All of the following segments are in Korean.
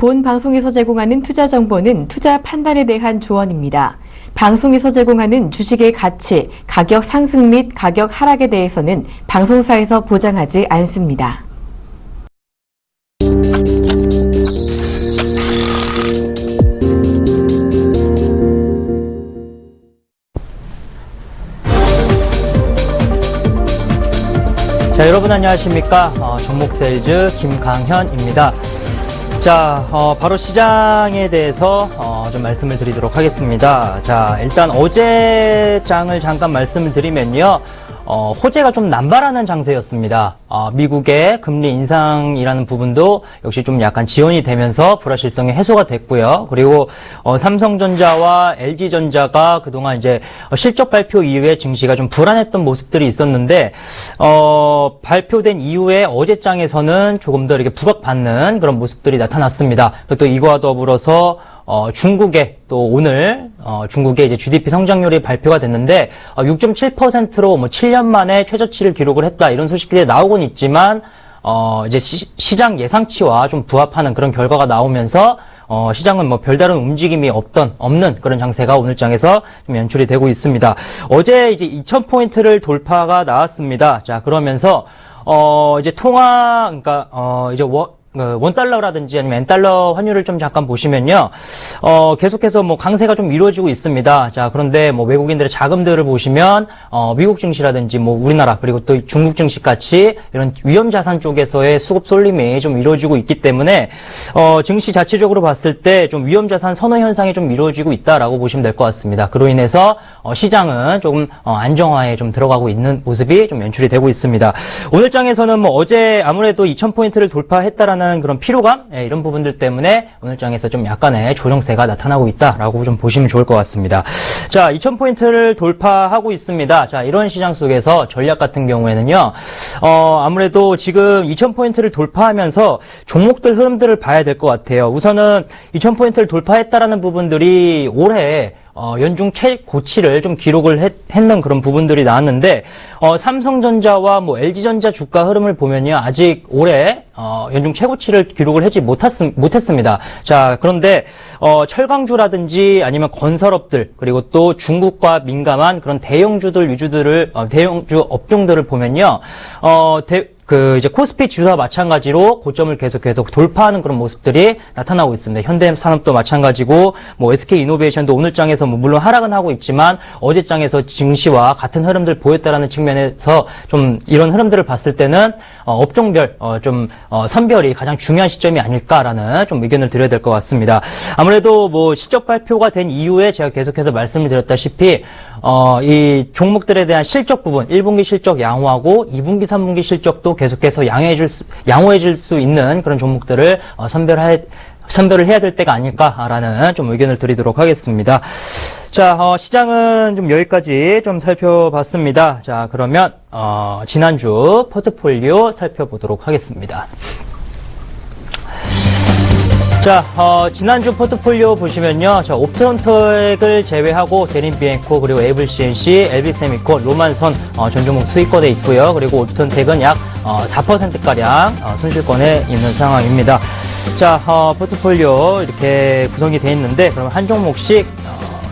본 방송에서 제공하는 투자 정보는 투자 판단에 대한 조언입니다. 방송에서 제공하는 주식의 가치, 가격 상승 및 가격 하락에 대해서는 방송사에서 보장하지 않습니다. 자, 여러분 안녕하십니까? 정목세일즈 김강현입니다. 자, 바로 시장에 대해서 좀 말씀을 드리도록 하겠습니다. 자, 일단 어제 장을 잠깐 말씀을 드리면요. 호재가 좀 남발하는 장세였습니다. 미국의 금리 인상이라는 부분도 역시 좀 약간 지연이 되면서 불확실성이 해소가 됐고요. 그리고 삼성전자와 LG전자가 그동안 이제 실적 발표 이후에 증시가 좀 불안했던 모습들이 있었는데 발표된 이후에 어제장에서는 조금 더 이렇게 부각받는 그런 모습들이 나타났습니다. 그리고 또 이거와 더불어서 중국의 또 오늘 중국의 이제 GDP 성장률이 발표가 됐는데 6.7%로 뭐 7년 만에 최저치를 기록을 했다 이런 소식들이 나오곤 있지만 이제 시장 예상치와 좀 부합하는 그런 결과가 나오면서 시장은 뭐 별다른 움직임이 없는 그런 장세가 오늘 장에서 좀 연출이 되고 있습니다. 어제 이제 2,000포인트를 돌파가 나왔습니다. 자, 그러면서 이제 그러니까 이제 원달러라든지 아니면 엔달러 환율을 좀 잠깐 보시면요. 계속해서 뭐 강세가 좀 이루어지고 있습니다. 자, 그런데 뭐 외국인들의 자금들을 보시면, 미국 증시라든지 뭐 우리나라 그리고 또 중국 증시 같이 이런 위험 자산 쪽에서의 수급 쏠림이 좀 이루어지고 있기 때문에, 증시 자체적으로 봤을 때 좀 위험 자산 선호 현상이 좀 이루어지고 있다라고 보시면 될 것 같습니다. 그로 인해서, 시장은 조금, 안정화에 좀 들어가고 있는 모습이 좀 연출이 되고 있습니다. 오늘 장에서는 뭐 어제 아무래도 2,000포인트를 돌파했다라는 그런 피로감 이런 부분들 때문에 오늘 장에서 좀 약간의 조정세가 나타나고 있다라고 좀 보시면 좋을 것 같습니다. 자, 2,000포인트를 돌파하고 있습니다. 자, 이런 시장 속에서 전략 같은 경우에는요. 아무래도 지금 2,000포인트를 돌파하면서 종목들 흐름들을 봐야 될 것 같아요. 우선은 2,000포인트를 돌파했다라는 부분들이 올해 연중 최고치를 좀 기록을 했는 그런 부분들이 나왔는데, 삼성전자와 뭐 LG전자 주가 흐름을 보면요. 아직 올해, 연중 최고치를 기록을 하지 못했습니다. 자, 그런데, 철강주라든지 아니면 건설업들, 그리고 또 중국과 민감한 그런 대형주 업종들을 보면요. 이제 코스피 지수와 마찬가지로 고점을 계속 돌파하는 그런 모습들이 나타나고 있습니다. 현대산업도 마찬가지고, 뭐 SK이노베이션도 오늘 장에서 뭐 물론 하락은 하고 있지만 어제 장에서 증시와 같은 흐름들 보였다라는 측면에서 좀 이런 흐름들을 봤을 때는 업종별 선별이 가장 중요한 시점이 아닐까라는 좀 의견을 드려야 될 것 같습니다. 아무래도 뭐 실적 발표가 된 이후에 제가 계속해서 말씀을 드렸다시피 이 종목들에 대한 실적 부분 1분기 실적 양호하고 2분기 3분기 실적도 계속해서 양호해질 수 있는 그런 종목들을 선별을 해야 될 때가 아닐까라는 좀 의견을 드리도록 하겠습니다. 자, 시장은 좀 여기까지 좀 살펴봤습니다. 자, 그러면 지난주 포트폴리오 살펴보도록 하겠습니다. 자, 지난주 포트폴리오 보시면요. 자, 옵트론텍을 제외하고 대림비엔코 그리고 에이블CNC, LB세미콘, 로만선 전 종목 수익권에 있고요. 그리고 옵트론텍은 약 4%가량 손실권에 있는 상황입니다. 자, 포트폴리오 이렇게 구성이 되어 있는데 그럼 한 종목씩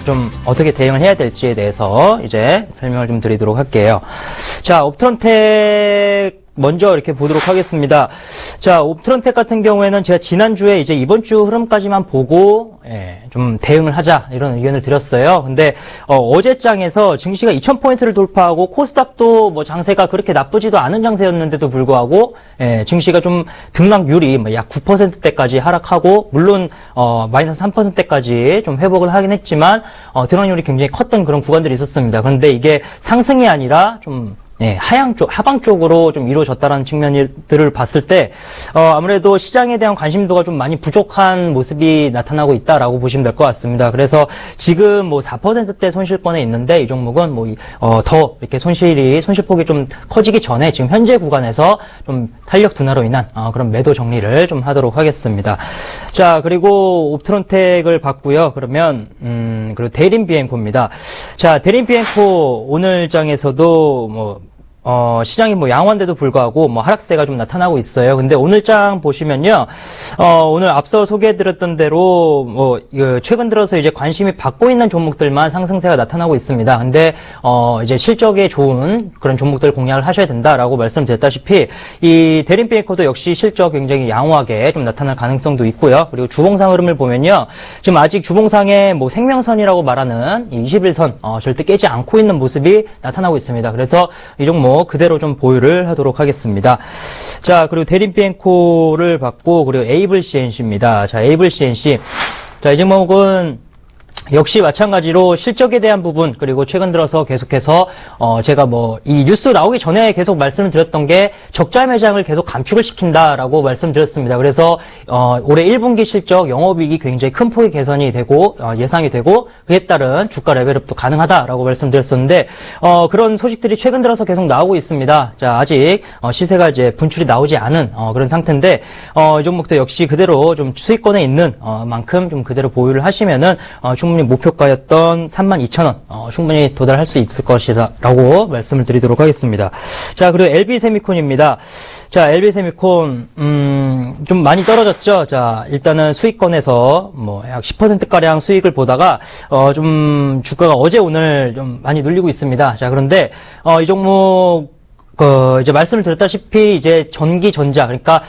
좀 어떻게 대응을 해야 될지에 대해서 이제 설명을 좀 드리도록 할게요. 자, 옵트론텍 먼저 이렇게 보도록 하겠습니다. 자, 옵트론텍 같은 경우에는 제가 지난주에 이제 이번 주 흐름까지만 보고 좀 대응을 하자 이런 의견을 드렸어요. 근데 어제 장에서 증시가 2,000포인트를 돌파하고 코스닥도 뭐 장세가 그렇게 나쁘지도 않은 장세였는데도 불구하고 증시가 좀 등락률이 약 9%대까지 하락하고 물론 마이너스 3%대까지 좀 회복을 하긴 했지만 등락률이 굉장히 컸던 그런 구간들이 있었습니다. 그런데 이게 상승이 아니라 좀 하방 쪽으로 좀 이루어졌다라는 측면들을 봤을 때, 아무래도 시장에 대한 관심도가 좀 많이 부족한 모습이 나타나고 있다라고 보시면 될 것 같습니다. 그래서 지금 뭐 4%대 손실권에 있는데 이 종목은 뭐, 더 이렇게 손실폭이 좀 커지기 전에 지금 현재 구간에서 좀 탄력 둔화로 인한, 그런 매도 정리를 좀 하도록 하겠습니다. 자, 그리고 옵트론텍을 봤고요. 그러면, 그리고 대림비엔코입니다. 자, 대림비엔코 오늘 장에서도 뭐, 시장이 뭐 양호한데도 불구하고 뭐 하락세가 좀 나타나고 있어요. 근데 오늘장 보시면요, 오늘 앞서 소개해드렸던 대로 뭐 최근 들어서 이제 관심이 받고 있는 종목들만 상승세가 나타나고 있습니다. 근데 이제 실적에 좋은 그런 종목들 공략을 하셔야 된다라고 말씀드렸다시피 이 대림베이커도 역시 실적 굉장히 양호하게 좀 나타날 가능성도 있고요. 그리고 주봉상 흐름을 보면요, 지금 아직 주봉상에 뭐 생명선이라고 말하는 이 21선 절대 깨지 않고 있는 모습이 나타나고 있습니다. 그래서 이 종목 그대로 좀 보유를 하도록 하겠습니다. 자, 그리고 대림비엔코를 받고, 그리고 에이블 CNC입니다. 자, 에이블 CNC. 자, 이 종목은 역시 마찬가지로 실적에 대한 부분, 그리고 최근 들어서 계속해서 제가 뭐 이 뉴스 나오기 전에 계속 말씀을 드렸던 게 적자 매장을 계속 감축을 시킨다라고 말씀드렸습니다. 그래서 올해 1분기 실적 영업이익이 굉장히 큰 폭의 개선이 되고 예상이 되고, 그에 따른 주가 레벨업도 가능하다라고 말씀드렸었는데 그런 소식들이 최근 들어서 계속 나오고 있습니다. 자, 아직 시세가 이제 분출이 나오지 않은 그런 상태인데 이 종목도 역시 그대로 좀 수익권에 있는 만큼 좀 그대로 보유를 하시면은 충분히 목표가였던 32,000원 충분히 도달할 수 있을 것이다라고 말씀을 드리도록 하겠습니다. 자, 그리고 LB세미콘입니다. 자, LB세미콘 좀 많이 떨어졌죠. 자, 일단은 수익권에서 뭐 약 10%가량 수익을 보다가 좀 주가가 어제 오늘 좀 많이 눌리고 있습니다. 자, 그런데 이 종목 이제 말씀을 드렸다시피 이제 전기 전자, 그러니까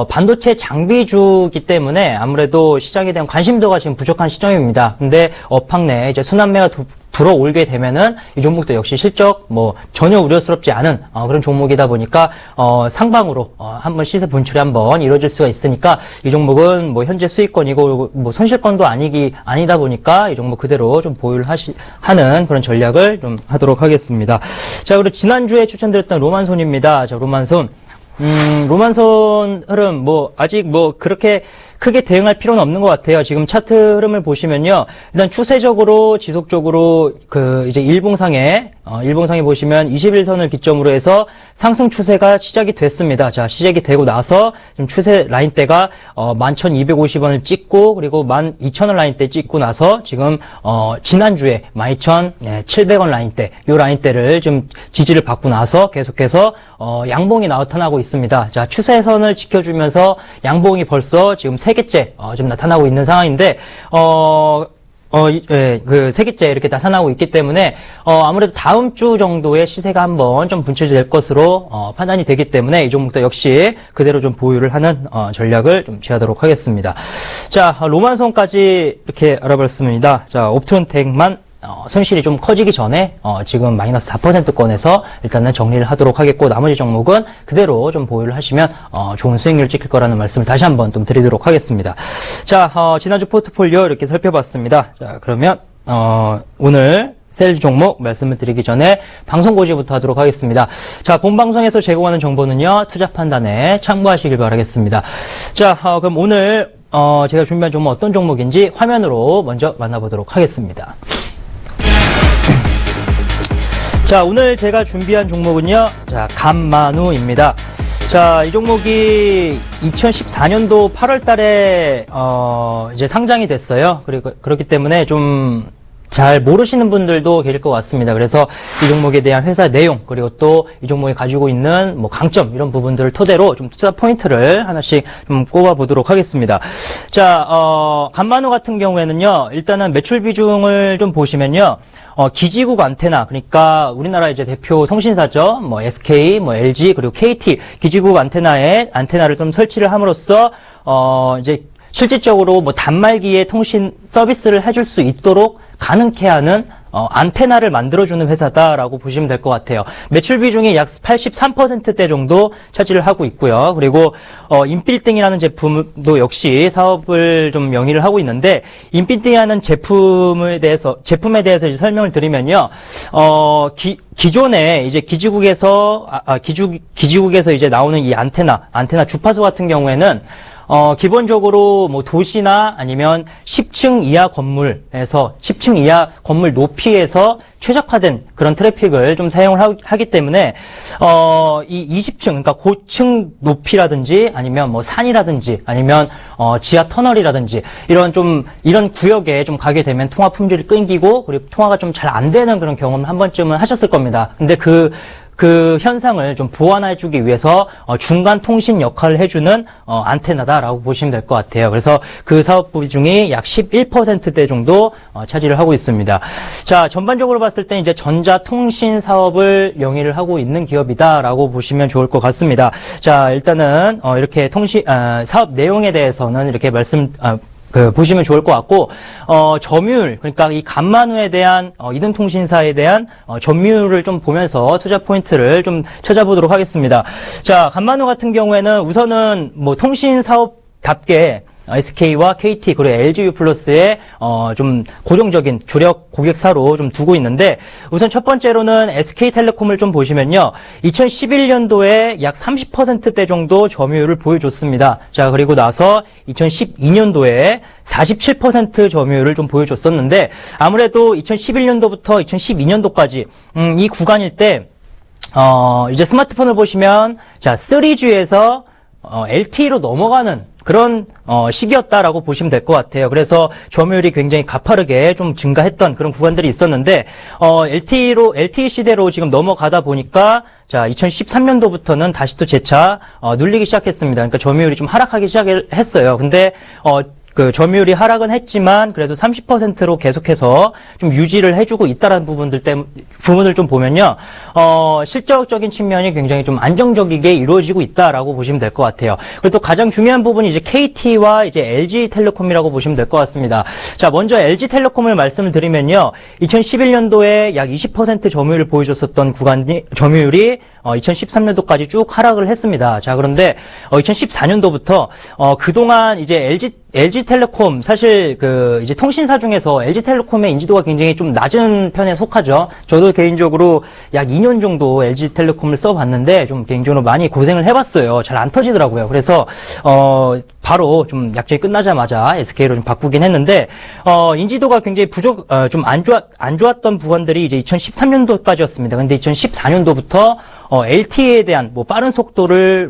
반도체 장비주기 때문에 아무래도 시장에 대한 관심도가 지금 부족한 시점입니다. 근데 업황 내에 이제 순환매가 불어올게 되면은 이 종목도 역시 실적 뭐 전혀 우려스럽지 않은 그런 종목이다 보니까 상방으로 한번 시세 분출이 한번 이루어질 수가 있으니까 이 종목은 뭐 현재 수익권이고 뭐 손실권도 아니다 보니까 이 종목 그대로 좀 보유를 하는 그런 전략을 좀 하도록 하겠습니다. 자, 그리고 지난주에 추천드렸던 로만손입니다. 자, 로만손. 로만손 흐름, 뭐, 아직 뭐, 그렇게 크게 대응할 필요는 없는 것 같아요. 지금 차트 흐름을 보시면요. 일단 추세적으로, 지속적으로, 이제 일봉상에 보시면 21선을 기점으로 해서 상승 추세가 시작이 됐습니다. 자, 시작이 되고 나서 지금 추세 라인대가 11,250원을 찍고, 그리고 12,000원 라인대 찍고 나서 지금, 지난주에 12,700원 라인대, 요 라인대를 좀 지지를 받고 나서 계속해서, 양봉이 나타나고 있습니다. 자, 추세선을 지켜주면서 양봉이 벌써 지금 3개째 좀 나타나고 있는 상황인데 그 3개째 이렇게 나타나고 있기 때문에 아무래도 다음 주 정도의 시세가 한번 좀 분출될 것으로 판단이 되기 때문에 이 종목도 역시 그대로 좀 보유를 하는 전략을 좀 취하도록 하겠습니다. 자, 로만손까지 이렇게 알아봤습니다. 자, 옵트론텍만 손실이 좀 커지기 전에 지금 마이너스 4%권에서 일단은 정리를 하도록 하겠고, 나머지 종목은 그대로 좀 보유를 하시면 좋은 수익률을 찍힐 거라는 말씀을 다시 한번 좀 드리도록 하겠습니다. 자, 지난주 포트폴리오 이렇게 살펴봤습니다. 자, 그러면 오늘 셀 종목 말씀을 드리기 전에 방송 고지부터 하도록 하겠습니다. 자, 본 방송에서 제공하는 정보는요, 투자 판단에 참고하시길 바라겠습니다. 자, 그럼 오늘 제가 준비한 종목 어떤 종목인지 화면으로 먼저 만나보도록 하겠습니다. 자, 오늘 제가 준비한 종목은요, 자, 감마누입니다. 자, 이 종목이 2014년도 8월 달에, 이제 상장이 됐어요. 그리고, 그렇기 때문에 좀, 잘 모르시는 분들도 계실 것 같습니다. 그래서 이 종목에 대한 회사 내용, 그리고 또 이 종목이 가지고 있는 뭐 강점, 이런 부분들을 토대로 좀 투자 포인트를 하나씩 좀 꼽아 보도록 하겠습니다. 자, 감마누 같은 경우에는요, 일단은 매출 비중을 좀 보시면요, 기지국 안테나, 그러니까 우리나라 이제 대표 통신사죠. 뭐 SK, 뭐 LG, 그리고 KT 기지국 안테나를 좀 설치를 함으로써 이제 실질적으로 뭐 단말기에 통신 서비스를 해줄 수 있도록 가능케 하는 안테나를 만들어주는 회사다라고 보시면 될 것 같아요. 매출 비중이 약 83%대 정도 차지를 하고 있고요. 그리고 인빌딩이라는 제품도 역시 사업을 좀 영위를 하고 있는데, 인빌딩이라는 제품에 대해서 이제 설명을 드리면요, 기존에 이제 기지국에서 이제 나오는 이 안테나 주파수 같은 경우에는 기본적으로 뭐 도시나 아니면 10층 이하 건물에서 10층 이하 건물 높이에서 최적화된 그런 트래픽을 좀 사용을 하기 때문에 이 20층, 그러니까 고층 높이라든지 아니면 뭐 산이라든지 아니면 지하 터널이라든지 이런 구역에 좀 가게 되면 통화 품질이 끊기고, 그리고 통화가 좀 잘 안 되는 그런 경험을 한 번쯤은 하셨을 겁니다. 근데 그 그 현상을 좀 보완해주기 위해서 중간 통신 역할을 해주는 안테나다라고 보시면 될 것 같아요. 그래서 그 사업 비중이 약 11%대 정도 차지를 하고 있습니다. 자, 전반적으로 봤을 때 이제 전자통신 사업을 영위를 하고 있는 기업이다라고 보시면 좋을 것 같습니다. 자, 일단은 이렇게 사업 내용에 대해서는 이렇게 보시면 좋을 것 같고, 점유율, 그러니까 이 간만후에 대한, 이동통신사에 대한, 점유율을 좀 보면서 투자 포인트를 좀 찾아보도록 하겠습니다. 자, 간만후 같은 경우에는 우선은 뭐 통신사업답게 SK와 KT 그리고 LGU 플러스의 좀 고정적인 주력 고객사로 좀 두고 있는데 우선 첫 번째로는 SK텔레콤을 좀 보시면요. 2011년도에 약 30%대 정도 점유율을 보여줬습니다. 자, 그리고 나서 2012년도에 47% 점유율을 좀 보여줬었는데 아무래도 2011년도부터 2012년도까지 이 구간일 때 이제 스마트폰을 보시면 자, 3G에서 LTE로 넘어가는 그런 시기였다라고 보시면 될 것 같아요. 그래서 점유율이 굉장히 가파르게 좀 증가했던 그런 구간들이 있었는데 LTE 시대로 지금 넘어가다 보니까 자 2013년도부터는 다시 또 재차 눌리기 시작했습니다. 그러니까 점유율이 좀 하락하기 시작했어요. 근데 그 점유율이 하락은 했지만 그래도 30%로 계속해서 좀 유지를 해주고 있다라는 부분을 좀 보면요, 실적적인 측면이 굉장히 좀 안정적이게 이루어지고 있다라고 보시면 될 것 같아요. 그리고 또 가장 중요한 부분이 이제 KT와 이제 LG텔레콤이라고 보시면 될 것 같습니다. 자, 먼저 LG텔레콤을 말씀을 드리면요, 2011년도에 약 20% 점유율을 보여줬었던 점유율이 2013년도까지 쭉 하락을 했습니다. 자, 그런데 2014년도부터 그동안 이제 LG텔레콤 사실 이제 통신사 중에서 LG텔레콤의 인지도가 굉장히 좀 낮은 편에 속하죠. 저도 개인적으로 약 2년 정도 LG텔레콤을 써봤는데 좀 개인적으로 많이 고생을 해봤어요. 잘 안 터지더라고요. 그래서 바로 좀 약정이 끝나자마자 SK로 좀 바꾸긴 했는데 인지도가 굉장히 좀 안 좋았던 부분들이 이제 2013년도까지였습니다. 근데 2014년도부터 LTE에 대한 뭐 빠른 속도를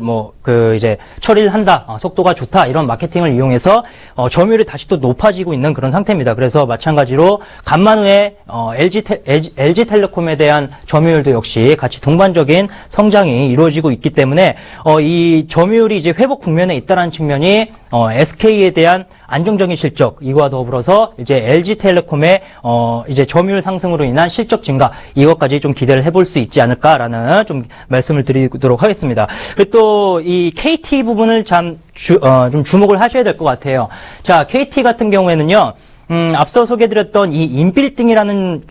이제 처리를 한다, 속도가 좋다 이런 마케팅을 이용해서 점유율이 다시 또 높아지고 있는 그런 상태입니다. 그래서 마찬가지로 간만후에 LG텔레콤에 대한 점유율도 역시 같이 동반적인 성장이 이루어지고 있기 때문에 이 점유율이 이제 회복 국면에 있다는 측면이 SK에 대한 안정적인 실적, 이와 더불어서 이제 LG텔레콤의 이제 점유율 상승으로 인한 실적 증가, 이것까지 좀 기대를 해볼 수 있지 않을까라는 좀 말씀을 드리도록 하겠습니다. 그리고 또 이 KT 부분을 좀 주목을 하셔야 될 것 같아요. 자, KT 같은 경우에는요, 앞서 소개드렸던 이 인빌딩이라는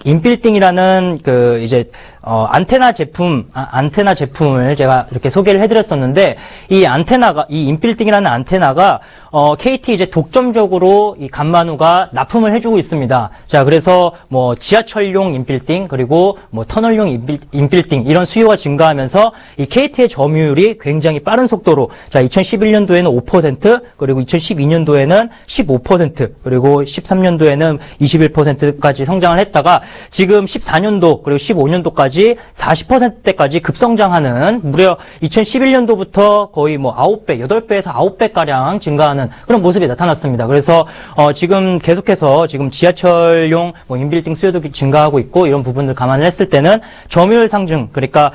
이제 안테나 제품을 제가 이렇게 소개를 해드렸었는데 이 인빌딩이라는 안테나가 KT 이제 독점적으로 이 간만후가 납품을 해주고 있습니다. 자, 그래서 뭐 지하철용 인빌딩 그리고 뭐 터널용 인빌딩 이런 수요가 증가하면서 이 KT의 점유율이 굉장히 빠른 속도로 자 2011년도에는 5% 그리고 2012년도에는 15% 그리고 13년도에는 21%까지 성장을 했다가 지금 14년도 그리고 15년도까지 40%대까지 급성장하는 무려 2011년도부터 거의 뭐 9배, 8배에서 9배가량 증가하는 그런 모습이 나타났습니다. 그래서 지금 계속해서 지금 지하철용 뭐 인빌딩 수요도 증가하고 있고 이런 부분들 감안을 했을 때는 점유율 상승, 그러니까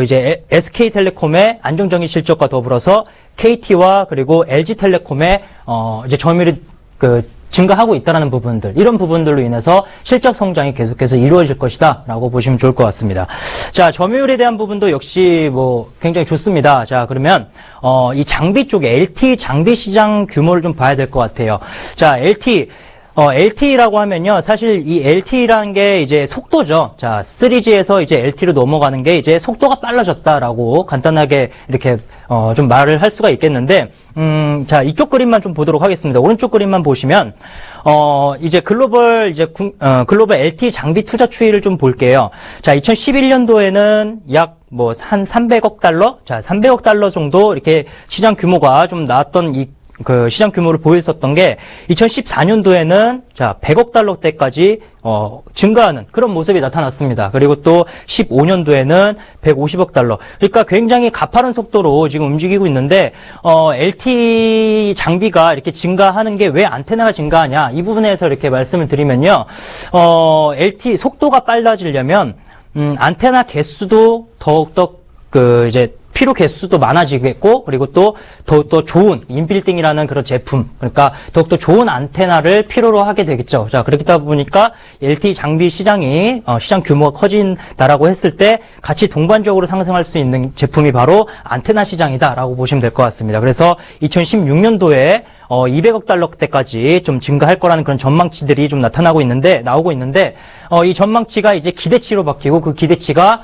이제 SK텔레콤의 안정적인 실적과 더불어서 KT와 그리고 LG텔레콤의 이제 점유율이 증가하고 있다는 부분들, 이런 부분들로 인해서 실적 성장이 계속해서 이루어질 것이다 라고 보시면 좋을 것 같습니다. 자, 점유율에 대한 부분도 역시 뭐 굉장히 좋습니다. 자, 그러면 이 장비 쪽에 LTE 장비 시장 규모를 좀 봐야 될 것 같아요. 자, LTE라고 하면요, 사실 이 LTE라는 게 이제 속도죠. 자, 3G에서 이제 LTE로 넘어가는 게 이제 속도가 빨라졌다라고 간단하게 이렇게 좀 말을 할 수가 있겠는데, 자, 이쪽 그림만 좀 보도록 하겠습니다. 오른쪽 그림만 보시면 이제 글로벌 LTE 장비 투자 추이를 좀 볼게요. 자, 2011년도에는 약 한 300억 달러, 자, 300억 달러 정도 이렇게 시장 규모가 좀 나왔던 시장 규모를 보였었던 게 2014년도에는 자 100억 달러대까지 증가하는 그런 모습이 나타났습니다. 그리고 또 15년도에는 150억 달러. 그러니까 굉장히 가파른 속도로 지금 움직이고 있는데 LTE 장비가 이렇게 증가하는 게 왜 안테나가 증가하냐 이 부분에서 이렇게 말씀을 드리면요. LTE 속도가 빨라지려면 안테나 개수도 더욱더 이제 필요 개수도 많아지겠고, 그리고 또 더욱더 좋은 인빌딩이라는 그런 제품, 그러니까 더욱더 좋은 안테나를 필요로 하게 되겠죠. 자, 그렇다 보니까 LTE 장비 시장이 시장 규모가 커진다라고 했을 때 같이 동반적으로 상승할 수 있는 제품이 바로 안테나 시장이다라고 보시면 될 것 같습니다. 그래서 2016년도에 200억 달러대까지 좀 증가할 거라는 그런 전망치들이 좀 나오고 있는데, 이 전망치가 이제 기대치로 바뀌고 그 기대치가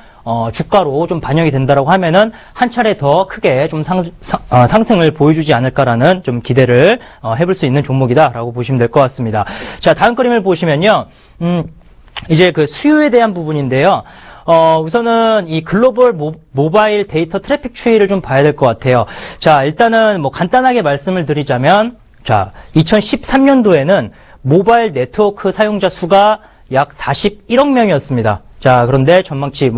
주가로 좀 반영이 된다라고 하면은 한 차례 더 크게 좀 상승을 보여주지 않을까라는 좀 기대를 해볼 수 있는 종목이다라고 보시면 될 것 같습니다. 자, 다음 그림을 보시면요, 이제 그 수요에 대한 부분인데요. 우선은 이 글로벌 모바일 데이터 트래픽 추이를 좀 봐야 될 것 같아요. 자, 일단은 뭐 간단하게 말씀을 드리자면, 자, 2013년도에는 모바일 네트워크 사용자 수가 약 41억 명이었습니다. 자, 그런데 전망치,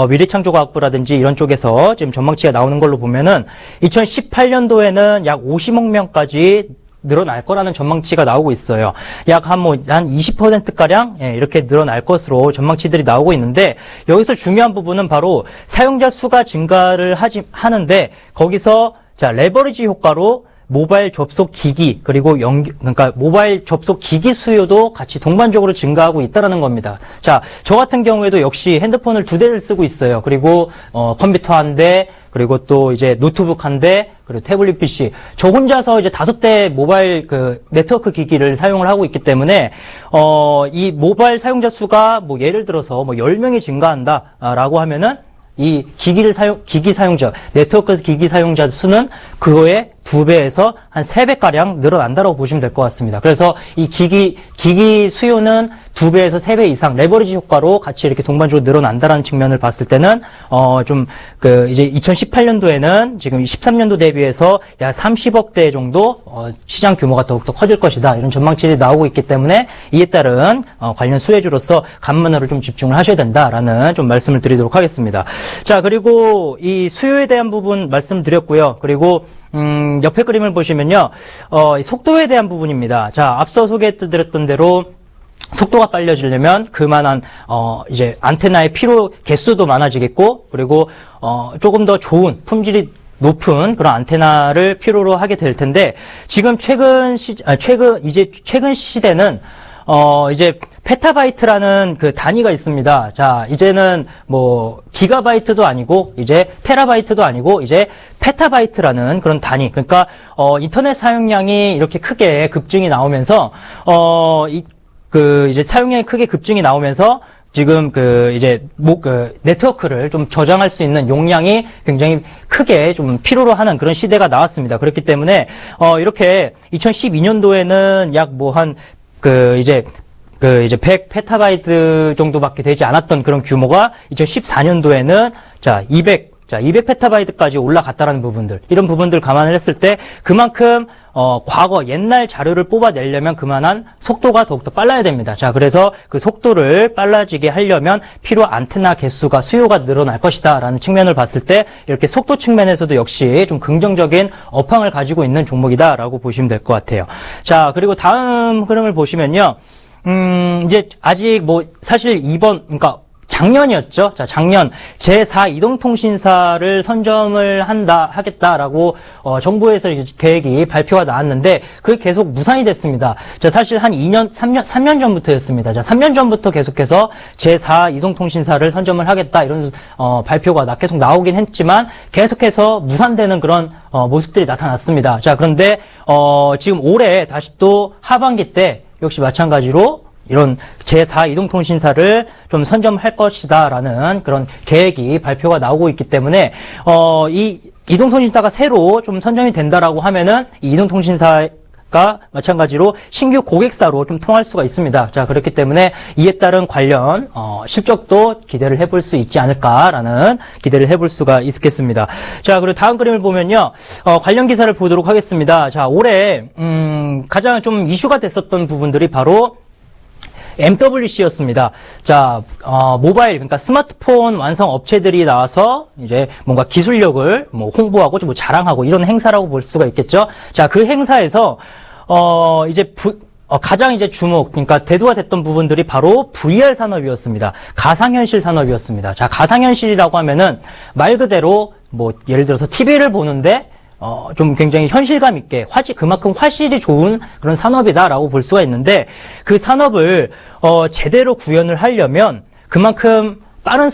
미래창조과학부라든지 이런 쪽에서 지금 전망치가 나오는 걸로 보면은 2018년도에는 약 50억 명까지 늘어날 거라는 전망치가 나오고 있어요. 약 한 20%가량, 이렇게 늘어날 것으로 전망치들이 나오고 있는데, 여기서 중요한 부분은 바로 사용자 수가 증가를 하는데, 거기서, 자, 레버리지 효과로 모바일 접속 기기, 그리고 그러니까 모바일 접속 기기 수요도 같이 동반적으로 증가하고 있다라는 겁니다. 자, 저 같은 경우에도 역시 핸드폰을 2대를 쓰고 있어요. 그리고, 컴퓨터 한 대, 그리고 또 이제 노트북 한 대, 그리고 태블릿 PC. 저 혼자서 이제 5대 모바일 네트워크 기기를 사용을 하고 있기 때문에, 이 모바일 사용자 수가 예를 들어서 10명이 증가한다라고 하면은, 이 기기 사용자, 네트워크 기기 사용자 수는 그거의 2배에서 한 3배가량 늘어난다고 보시면 될 것 같습니다. 그래서 이 기기 수요는 2배에서 3배 이상 레버리지 효과로 같이 이렇게 동반적으로 늘어난다는 측면을 봤을 때는, 이제 2018년도에는 지금 13년도 대비해서 약 30억대 정도, 시장 규모가 더욱더 커질 것이다. 이런 전망치들이 나오고 있기 때문에 이에 따른, 관련 수혜주로서 간만으로 좀 집중을 하셔야 된다라는 좀 말씀을 드리도록 하겠습니다. 자, 그리고 이 수요에 대한 부분 말씀드렸고요. 그리고 옆에 그림을 보시면요, 속도에 대한 부분입니다. 자, 앞서 소개해드렸던 대로 속도가 빨라지려면 그만한 이제 안테나의 필요 개수도 많아지겠고, 그리고 조금 더 좋은 품질이 높은 그런 안테나를 필요로 하게 될 텐데, 지금 최근 시대는 이제 페타바이트라는 그 단위가 있습니다. 자, 이제는 기가바이트도 아니고, 이제 테라바이트도 아니고, 이제 페타바이트라는 그런 단위. 그러니까, 인터넷 사용량이 이렇게 크게 급증이 나오면서, 이제 사용량이 크게 급증이 나오면서, 지금 네트워크를 좀 저장할 수 있는 용량이 굉장히 크게 좀 필요로 하는 그런 시대가 나왔습니다. 그렇기 때문에, 이렇게 2012년도에는 약 이제 100 페타바이트 정도밖에 되지 않았던 그런 규모가 2014년도에는 200 페타바이트까지 올라갔다라는 부분들, 이런 부분들 감안을 했을 때 그만큼 과거 옛날 자료를 뽑아내려면 그만한 속도가 더욱더 빨라야 됩니다. 자, 그래서 그 속도를 빨라지게 하려면 필요 안테나 개수가 수요가 늘어날 것이다라는 측면을 봤을 때 이렇게 속도 측면에서도 역시 좀 긍정적인 업황을 가지고 있는 종목이다라고 보시면 될 것 같아요. 자, 그리고 다음 흐름을 보시면요. 이제 아직 사실 그러니까 작년이었죠. 자, 작년 제4 이동통신사를 선점을 하겠다라고 정부에서 이제 계획이 발표가 나왔는데 그게 계속 무산이 됐습니다. 자, 사실 한 3년 전부터였습니다. 자, 3년 전부터 계속해서 제4 이동통신사를 선점을 하겠다 이런 발표가 계속 나오긴 했지만 계속해서 무산되는 그런 모습들이 나타났습니다. 자, 그런데 지금 올해 다시 또 하반기 때 역시 마찬가지로 이런 제4 이동통신사를 좀 선점할 것이다라는 그런 계획이 발표가 나오고 있기 때문에 이 이동통신사가 새로 좀 선점이 된다라고 하면은 이 이동통신사가 마찬가지로 신규 고객사로 좀 통할 수가 있습니다. 자, 그렇기 때문에 이에 따른 관련 실적도 기대를 해볼 수 있지 않을까라는 기대를 해볼 수가 있겠습니다. 자, 그리고 다음 그림을 보면요, 관련 기사를 보도록 하겠습니다. 자, 올해 가장 좀 이슈가 됐었던 부분들이 바로 MWC였습니다. 자, 모바일, 그러니까 스마트폰 완성 업체들이 나와서 이제 뭔가 기술력을 홍보하고 좀 자랑하고 이런 행사라고 볼 수가 있겠죠. 자, 그 행사에서, 이제 가장 이제 그러니까 대두가 됐던 부분들이 바로 VR 산업이었습니다. 가상현실 산업이었습니다. 자, 가상현실이라고 하면은 말 그대로 뭐 예를 들어서 TV를 보는데 좀 굉장히 현실감 있게 그만큼 화질이 좋은 그런 산업이다라고 볼 수가 있는데 그 산업을 제대로 구현을 하려면 그만큼 빠른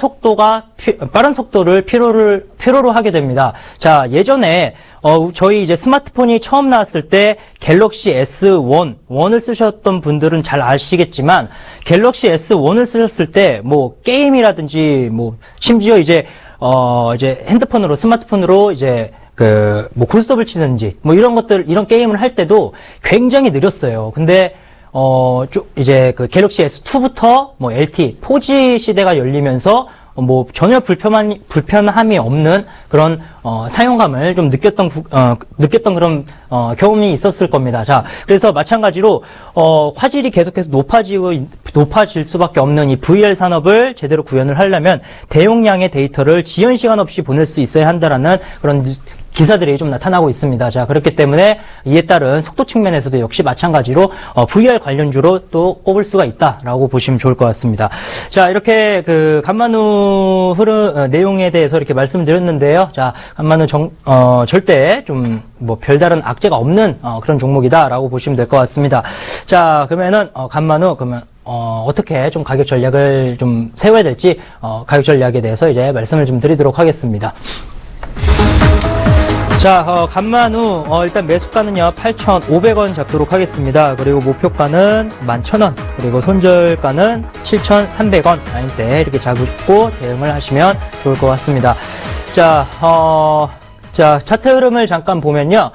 속도를 필요로 하게 됩니다. 자, 예전에 저희 이제 스마트폰이 처음 나왔을 때 갤럭시 S1을 쓰셨던 분들은 잘 아시겠지만 갤럭시 S1을 쓰셨을 때 뭐 게임이라든지 뭐 심지어 이제 스마트폰으로 이제 뭐 굴스톱을 치든지 뭐 이런 게임을 할 때도 굉장히 느렸어요. 근데 이제 그 갤럭시 S2부터 뭐 LTE, 4G 시대가 열리면서 뭐 전혀 불편함이 없는 그런 사용감을 좀 느꼈던 그런 경험이 있었을 겁니다. 자, 그래서 마찬가지로 화질이 계속해서 높아질 수밖에 없는 이 VR 산업을 제대로 구현을 하려면 대용량의 데이터를 지연 시간 없이 보낼 수 있어야 한다라는 그런 기사들이 좀 나타나고 있습니다. 자, 그렇기 때문에 이에 따른 속도 측면에서도 역시 마찬가지로 VR 관련주로 또 꼽을 수가 있다라고 보시면 좋을 것 같습니다. 자, 이렇게 그 간만우 내용에 대해서 이렇게 말씀을 드렸는데요. 자, 간만우 절대 좀 뭐 별다른 악재가 없는 그런 종목이다라고 보시면 될 것 같습니다. 자, 그러면은 간만우 어떻게 좀 가격 전략을 좀 세워야 될지 가격 전략에 대해서 이제 말씀을 좀 드리도록 하겠습니다. 자, 간만우 일단 매수가는요 8,500원 잡도록 하겠습니다. 그리고 목표가는 11,000원, 그리고 손절가는 7,300원 라인대 이렇게 잡고 대응을 하시면 좋을 것 같습니다. 자, 차트 흐름을 잠깐 보면요.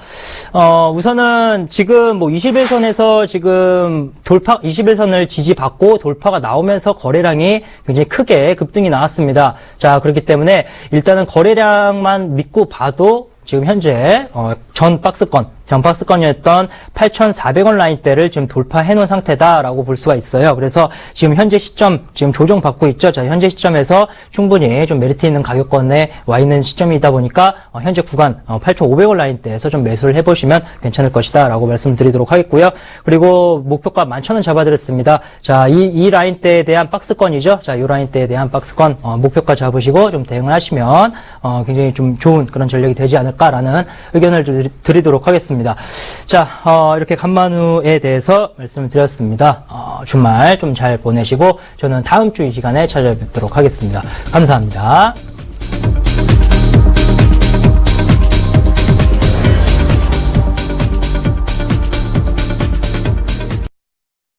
우선은 지금 뭐 21선에서 지금 21선을 지지받고 돌파가 나오면서 거래량이 굉장히 크게 급등이 나왔습니다. 자, 그렇기 때문에 일단은 거래량만 믿고 봐도 지금 현재 전 박스권이었던 8,400원 라인대를 지금 돌파해 놓은 상태다라고 볼 수가 있어요. 그래서 지금 현재 시점, 지금 조정받고 있죠. 자, 현재 시점에서 충분히 좀 메리트 있는 가격권에 와 있는 시점이다 보니까 현재 구간 8,500원 라인대에서 좀 매수를 해보시면 괜찮을 것이다라고 말씀드리도록 하겠고요. 그리고 목표가 11,000원 잡아드렸습니다. 자, 이 라인대에 대한 박스권이죠. 자, 이 라인대에 대한 박스권 목표가 잡으시고 좀 대응을 하시면 굉장히 좀 좋은 그런 전략이 되지 않을까라는 의견을 드리도록 하겠습니다. 자, 이렇게 간만우에 대해서 말씀을 드렸습니다. 주말 좀 잘 보내시고 저는 다음 주 이 시간에 찾아뵙도록 하겠습니다. 감사합니다.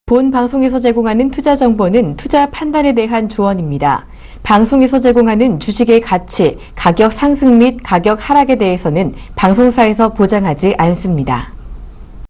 본 방송에서 제공하는 투자 정보는 투자 판단에 대한 조언입니다. 방송에서 제공하는 주식의 가치, 가격 상승 및 가격 하락에 대해서는 방송사에서 보장하지 않습니다.